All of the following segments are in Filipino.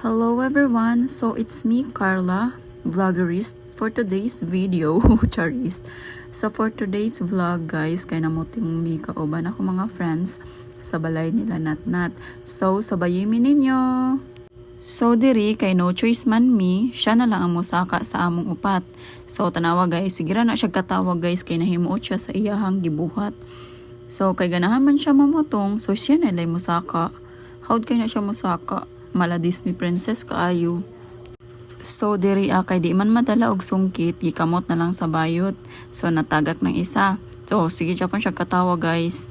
Hello everyone, so it's me Carla, vloggerist for today's video, charist. So for today's vlog guys, kay namuting mi kauban ako mga friends sa balay nila Natnat. So sabayimi ninyo. So diri kay no choice man mi, siya na lang ang musaka sa among upat. So tanawa guys, sigira na siya katawag guys kay nahimuot siya sa iyahang gibuhat. So kay ganahan man siya mamutong, so siya na lay musaka. Howd kay na siya musaka? Mala Disney princess kaayo. So diri kay di man madala og sungkit, gikamot na lang sa bayot. So natagak ng isa. So sige siya siya katawa guys.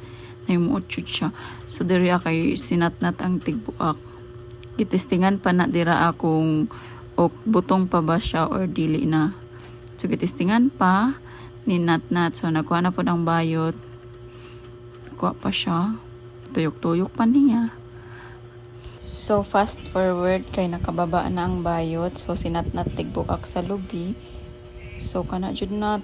Nahimuot siya. So diri kay sinatnat ang tigbuak. Gitistingan pa na dira akong og butong pa ba siya or dili na. So gitistingan pa ni Natnat. So nakuha na po ng bayot. Kuha pa siya. Tuyok-tuyok pa niya. So fast forward kay nakababa na ang bayot. So sinatnat tigbuak sa lubi. So kana jud na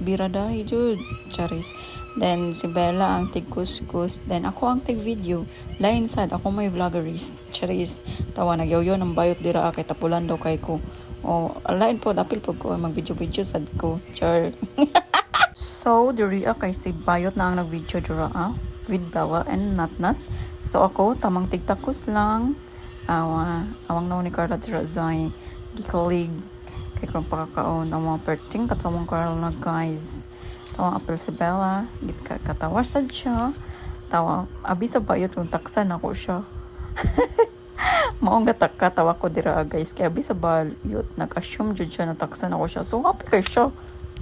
biraday jud charis. Then si Bella ang tigkuskus. Then ako ang tig-video. Lain sad ako may vloggerist charis. Tawa nagyoyo ng bayot dira kay tapulan daw kay ko. O lain po dapil po ko mag-video sad ko. Char. So diri kay si bayot na ang nag-video dira with Bella and Natnat. So ako, tamang tigtakos lang. Awang na ni Carla Tirazay. Gikalig. Kay kung pakakaon. Ang mga perting katawang Carla na guys. Tawang apel si Bella. Katawa sad siya. Tawa. Abi sa bayot kung taksan ako siya. Maong katawa ko dira guys. Kaya abi sa bayot. Nag-assume jud siya na taksan ako siya. So happy kay siya.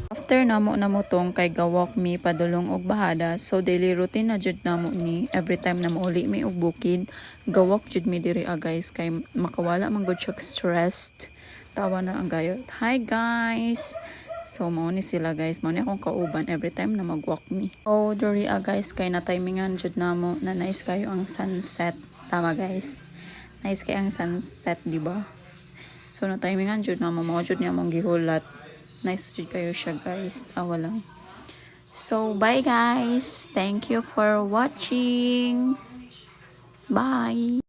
After namo tong kay gawak mi padulong og bahada, so daily routine na jud namo ni every time na mauli mi og bukid, gawak jud mi diri guys kay makawala man gud siya stressed. Tawa na ang gayot. Hi guys. So mao ni sila guys, mao ni akong kauban every time na magwalk mi. So diri guys kay na timingan jud namo na nice kayo ang sunset. Tama guys. Nice kay ang sunset, di ba? So na timingan jud namo mao jud niya mong gihulat. Nice jud kayo siya guys. Tawa lang. So bye guys. Thank you for watching. Bye.